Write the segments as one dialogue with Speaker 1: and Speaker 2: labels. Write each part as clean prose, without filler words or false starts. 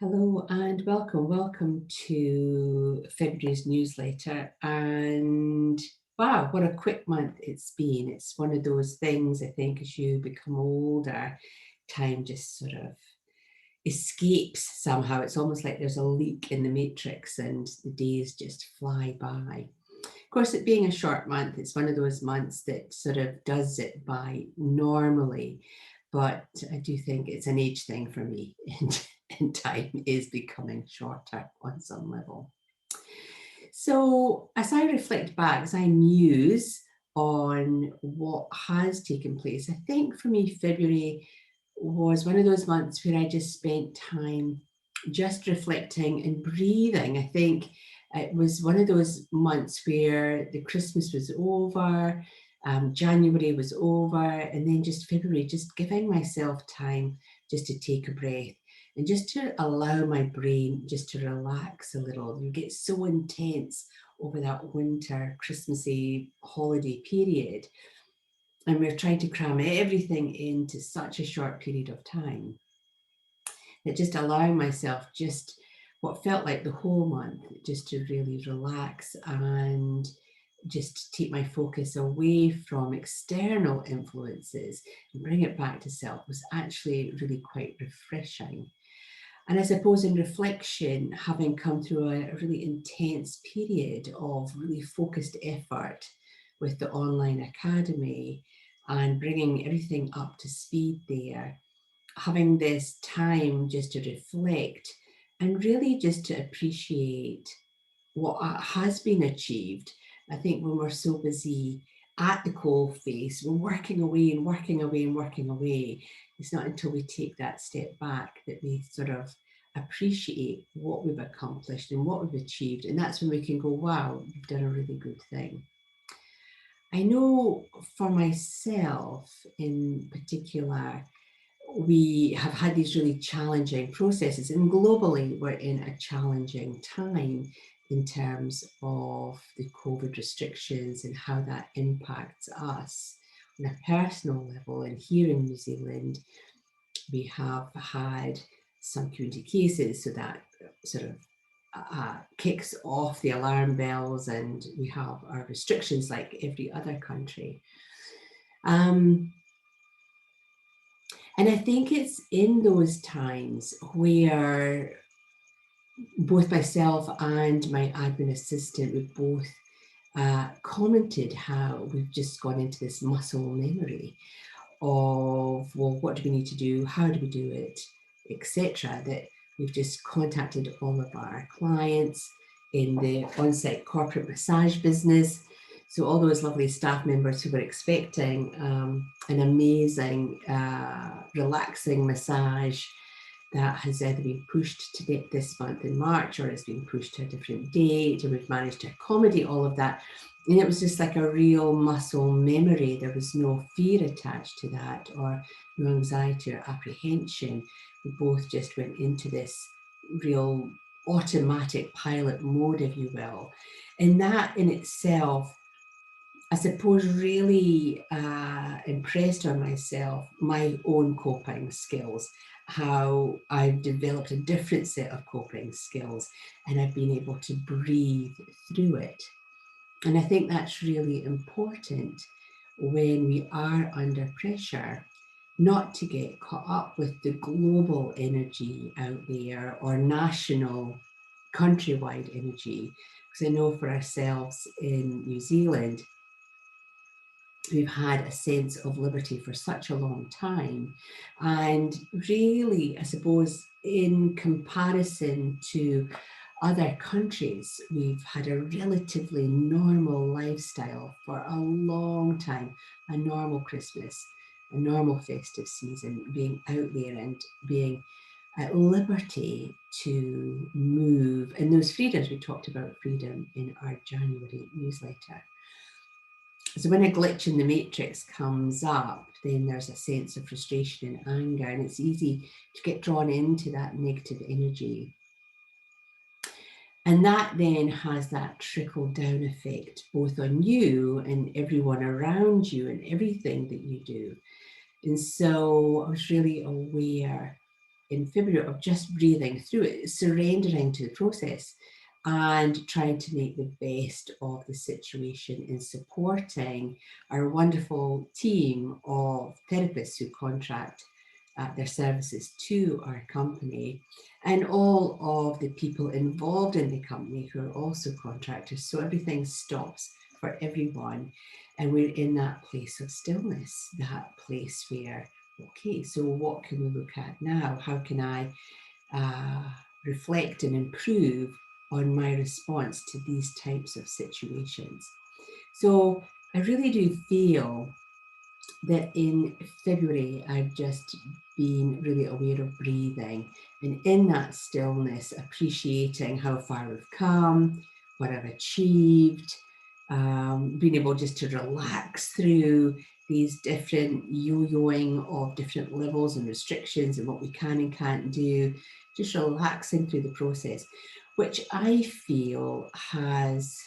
Speaker 1: Hello and welcome to February's newsletter. And wow, what a quick month it's been. It's one of those things, I think, as you become older, time just sort of escapes somehow. It's almost like there's a leak in the matrix and the days just fly by. Of course, it being a short month, it's one of those months that sort of does it by normally, but I do think it's an age thing for me, and time is becoming shorter on some level. So, as I reflect back, as I muse on what has taken place, I think for me, February was one of those months where I just spent time just reflecting and breathing. I think it was one of those months where the Christmas was over, January was over, and then just February, just giving myself time just to take a breath and just to allow my brain just to relax a little. You get so intense over that winter, Christmassy holiday period, and we're trying to cram everything into such a short period of time that just allowing myself just what felt like the whole month just to really relax and just take my focus away from external influences and bring it back to self was actually really quite refreshing. And I suppose in reflection, having come through a really intense period of really focused effort with the online academy and bringing everything up to speed there, having this time just to reflect and really just to appreciate what has been achieved. I think when we're so busy at the coal face, we're working away and working away and working away. It's not until we take that step back that we sort of appreciate what we've accomplished and what we've achieved. And that's when we can go, wow, we've done a really good thing. I know for myself in particular, we have had these really challenging processes, and globally we're in a challenging time in terms of the COVID restrictions and how that impacts us on a personal level. And here in New Zealand, we have had some community cases, so that sort of kicks off the alarm bells, and we have our restrictions like every other country. And I think it's in those times where both myself and my admin assistant, we both commented how we've just gone into this muscle memory of, well, what do we need to do? How do we do it? Etc. That we've just contacted all of our clients in the on-site corporate massage business. So all those lovely staff members who were expecting an amazing, relaxing massage that has either been pushed to this month in March or has been pushed to a different date, and we've managed to accommodate all of that. And it was just like a real muscle memory. There was no fear attached to that or no anxiety or apprehension. We both just went into this real automatic pilot mode, if you will. And that in itself, I suppose, really impressed on myself my own coping skills, how I've developed a different set of coping skills, and I've been able to breathe through it. And I think that's really important when we are under pressure, not to get caught up with the global energy out there or national, countrywide energy. Because I know for ourselves in New Zealand, we've had a sense of liberty for such a long time. And really, I suppose, in comparison to other countries, we've had a relatively normal lifestyle for a long time, a normal Christmas, a normal festive season, being out there and being at liberty to move. And those freedoms, we talked about freedom in our January newsletter. So when a glitch in the matrix comes up, then there's a sense of frustration and anger, and it's easy to get drawn into that negative energy. And that then has that trickle down effect, both on you and everyone around you and everything that you do. And so I was really aware in February of just breathing through it, surrendering to the process and trying to make the best of the situation in supporting our wonderful team of therapists who contract their services to our company, and all of the people involved in the company who are also contractors. So everything stops for everyone. And we're in that place of stillness, that place where, okay, so what can we look at now? How can I reflect and improve on my response to these types of situations? So I really do feel that in February, I've just been really aware of breathing, and in that stillness, appreciating how far we've come, what I've achieved, being able just to relax through these different yo-yoing of different levels and restrictions and what we can and can't do, just relaxing through the process, which I feel has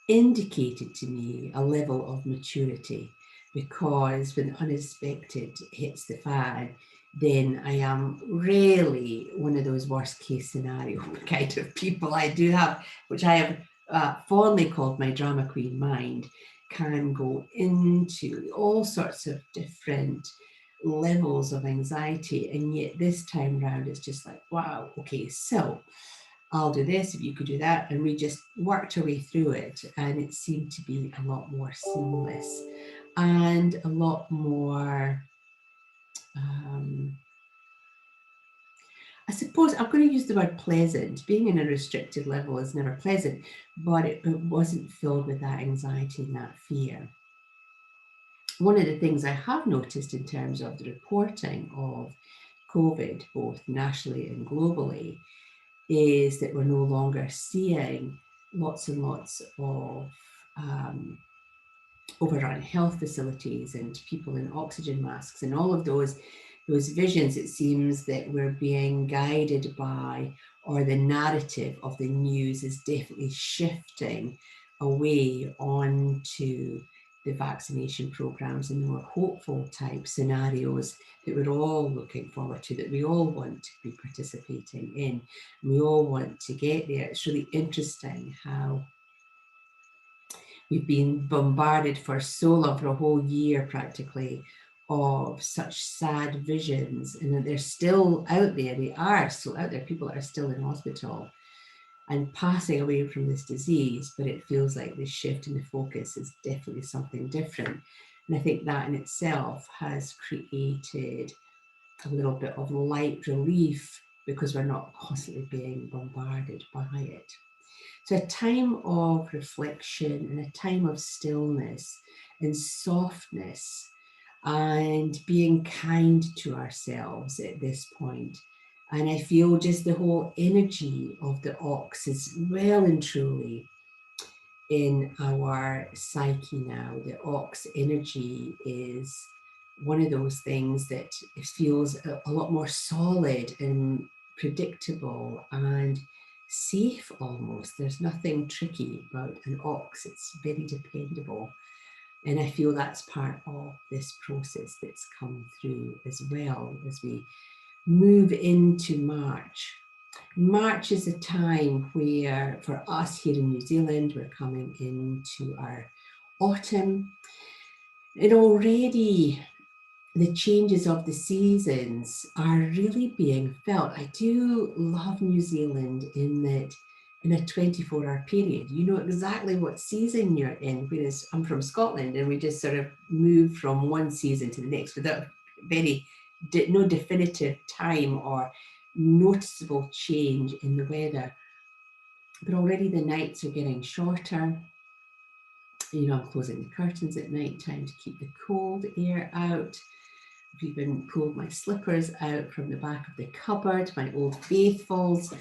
Speaker 1: indicated to me a level of maturity, because when unexpected hits the fan, then I am really one of those worst case scenario kind of people. I do have, which I have fondly called my drama queen mind, can go into all sorts of different levels of anxiety. And yet this time around, it's just like, wow, okay, so I'll do this if you could do that. And we just worked our way through it. And it seemed to be a lot more seamless and a lot more, I suppose I'm going to use the word pleasant. Being in a restricted level is never pleasant, but it wasn't filled with that anxiety and that fear. One of the things I have noticed in terms of the reporting of COVID, both nationally and globally, is that we're no longer seeing lots and lots of overrun health facilities and people in oxygen masks and all of those visions. It seems that we're being guided by, or the narrative of the news is definitely shifting away onto the vaccination programs and the more hopeful type scenarios that we're all looking forward to, that we all want to be participating in. We all want to get there. It's really interesting how we've been bombarded for so long, for a whole year practically, of such sad visions, and that they're still out there. They are still out there. People are still in hospital and passing away from this disease, but it feels like the shift in the focus is definitely something different. And I think that in itself has created a little bit of light relief, because we're not constantly being bombarded by it. So a time of reflection and a time of stillness and softness and being kind to ourselves at this point. And I feel just the whole energy of the ox is well and truly in our psyche now. The ox energy is one of those things that feels a lot more solid and predictable and safe almost. There's nothing tricky about an ox. It's very dependable. And I feel that's part of this process that's come through as well as we move into March. March is a time where, for us here in New Zealand, we're coming into our autumn. And already the changes of the seasons are really being felt. I do love New Zealand in that in a 24-hour period, you know exactly what season you're in, whereas I'm from Scotland and we just sort of move from one season to the next without no definitive time or noticeable change in the weather. But already the nights are getting shorter. You know, I'm closing the curtains at night time to keep the cold air out. I've even pulled my slippers out from the back of the cupboard, my old faithfuls.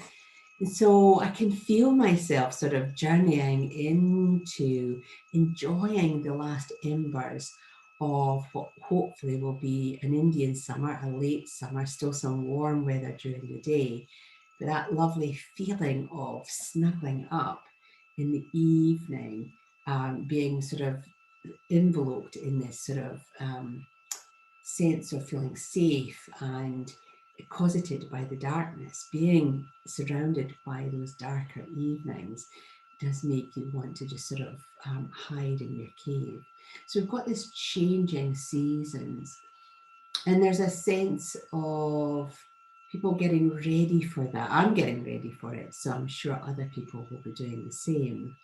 Speaker 1: And so I can feel myself sort of journeying into enjoying the last embers of what hopefully will be an Indian summer, a late summer, still some warm weather during the day, but that lovely feeling of snuggling up in the evening, being sort of enveloped in this sort of sense of feeling safe and cosseted by the darkness, being surrounded by those darker evenings does make you want to just sort of hide in your cave. So we've got this changing seasons, and there's a sense of people getting ready for that. I'm getting ready for it, so I'm sure other people will be doing the same.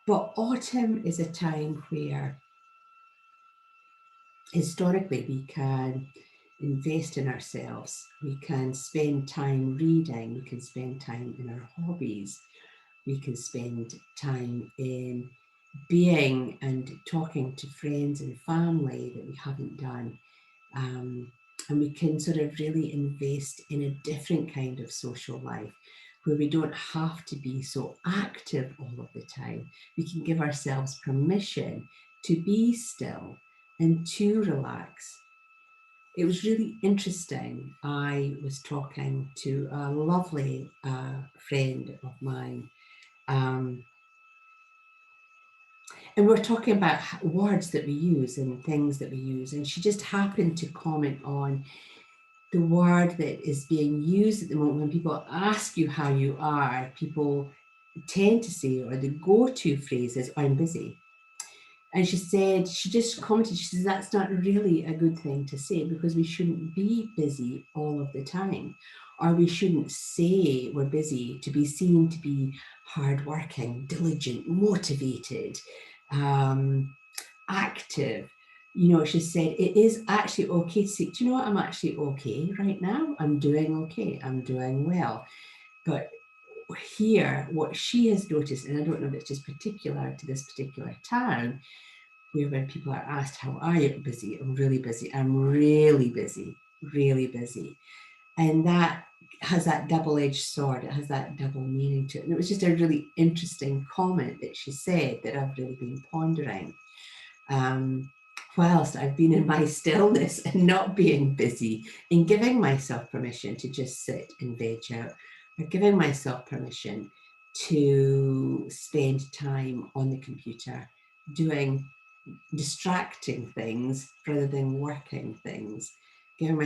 Speaker 1: But autumn is a time where historically we can invest in ourselves, we can spend time reading, we can spend time in our hobbies, we can spend time in being and talking to friends and family that we haven't done. And we can sort of really invest in a different kind of social life where we don't have to be so active all of the time. We can give ourselves permission to be still and to relax. It was really interesting. I was talking to a lovely friend of mine, and we're talking about words that we use and things that we use. And she just happened to comment on the word that is being used at the moment. When people ask you how you are, people tend to say, or the go-to phrase is, I'm busy. And she said, she just commented, she says, that's not really a good thing to say, because we shouldn't be busy all of the time. Or we shouldn't say we're busy to be seen to be hardworking, diligent, motivated, active. You know, she said, it is actually okay to say, do you know what, I'm actually okay right now. I'm doing okay. I'm doing well. But here, what she has noticed, and I don't know if it's just particular to this particular town, where when people are asked, how are you? Busy. I'm really busy. I'm really busy, really busy. And that has that double-edged sword. It has that double meaning to it. And it was just a really interesting comment that she said that I've really been pondering. Whilst I've been in my stillness and not being busy, and giving myself permission to just sit and veg out, or giving myself permission to spend time on the computer doing distracting things rather than working things, giving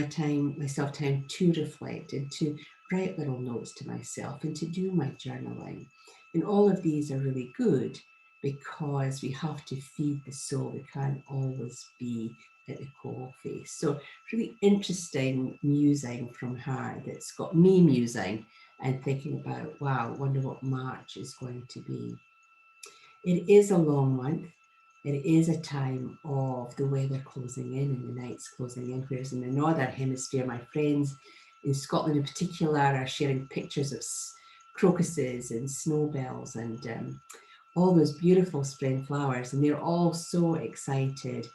Speaker 1: myself time to reflect and to write little notes to myself and to do my journaling. And all of these are really good, because we have to feed the soul. We can't always be at the coal face. So really interesting musing from her that's got me musing and thinking about, wow, wonder what March is going to be. It is a long month. It is a time of the weather closing in and the nights closing in, whereas in the Northern Hemisphere, my friends in Scotland in particular are sharing pictures of crocuses and snowbells and all those beautiful spring flowers, and they're all so excited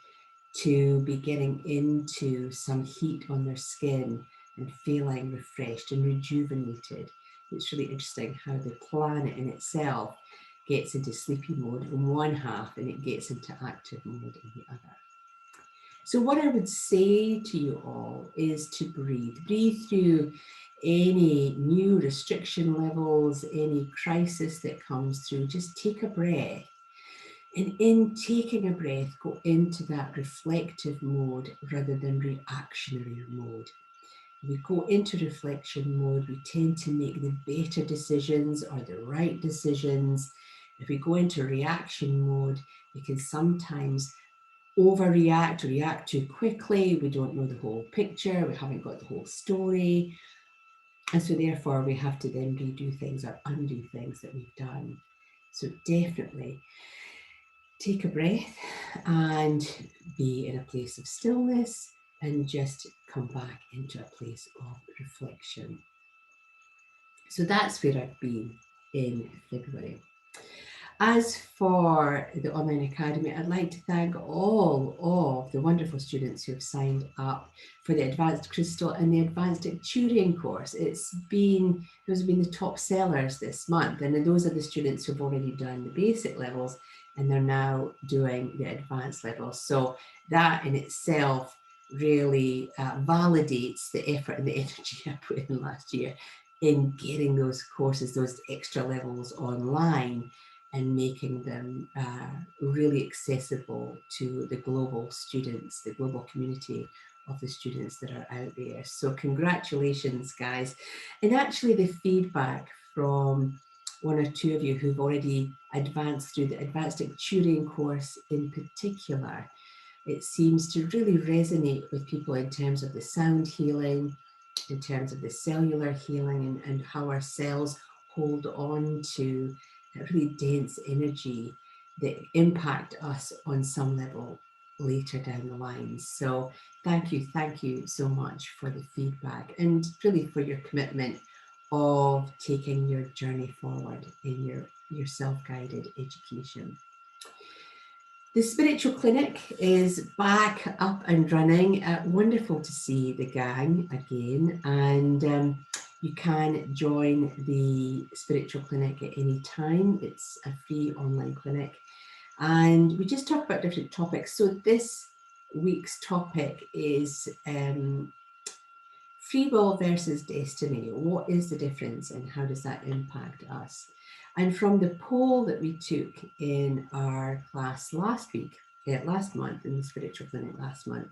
Speaker 1: to be getting into some heat on their skin and feeling refreshed and rejuvenated. It's really interesting how the planet in itself gets into sleepy mode in one half and it gets into active mode in the other. So what I would say to you all is to breathe. Breathe through any new restriction levels, any crisis that comes through. Just take a breath. And in taking a breath, go into that reflective mode rather than reactionary mode. We go into reflection mode, we tend to make the better decisions or the right decisions. If we go into reaction mode, we can sometimes overreact, react too quickly. We don't know the whole picture. We haven't got the whole story. And so therefore we have to then redo things or undo things that we've done. So definitely take a breath and be in a place of stillness and just come back into a place of reflection. So that's where I've been in February. As for the Online Academy, I'd like to thank all of the wonderful students who have signed up for the Advanced Crystal and the Advanced Turing course. Those have been the top sellers this month, and those are the students who've already done the basic levels and they're now doing the advanced levels. So that in itself really validates the effort and the energy I put in last year in getting those courses, those extra levels online, and making them really accessible to the global students, the global community of the students that are out there. So congratulations, guys. And actually the feedback from one or two of you who've already advanced through the advanced tutoring course in particular, it seems to really resonate with people in terms of the sound healing, in terms of the cellular healing, and how our cells hold on to that really dense energy that impact us on some level later down the line. So thank you so much for the feedback and really for your commitment of taking your journey forward in your self-guided education. The spiritual clinic is back up and running. Wonderful to see the gang again, and you can join the spiritual clinic at any time. It's a free online clinic, and we just talk about different topics. So this week's topic is free will versus destiny. What is the difference and how does that impact us? And from the poll that we took in our class last month, in the spiritual clinic last month,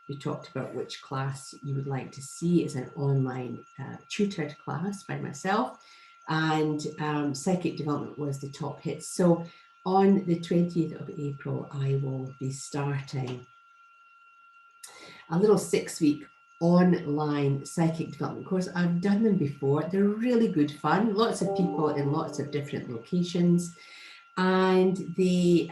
Speaker 1: we talked about which class you would like to see as an online tutored class by myself, and psychic development was the top hit. So on the 20th of April, I will be starting a little 6-week online psychic development course. I've done them before. They're really good fun. Lots of people in lots of different locations, and they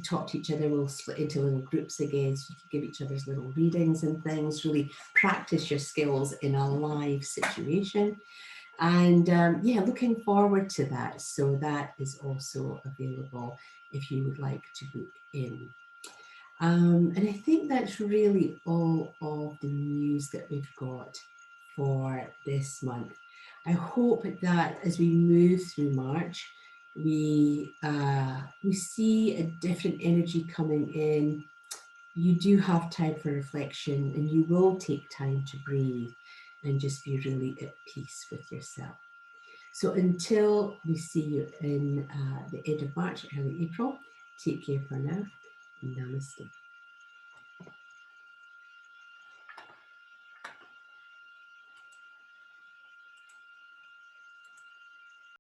Speaker 1: talk to each other. We'll split into little groups again, so you can give each other's little readings and things. Really practice your skills in a live situation. And yeah, looking forward to that. So that is also available if you would like to book in. And I think that's really all of the news that we've got for this month. I hope that as we move through March, we see a different energy coming in. You do have time for reflection, and you will take time to breathe and just be really at peace with yourself. So until we see you in the end of March, early April, take care for now. Namaste.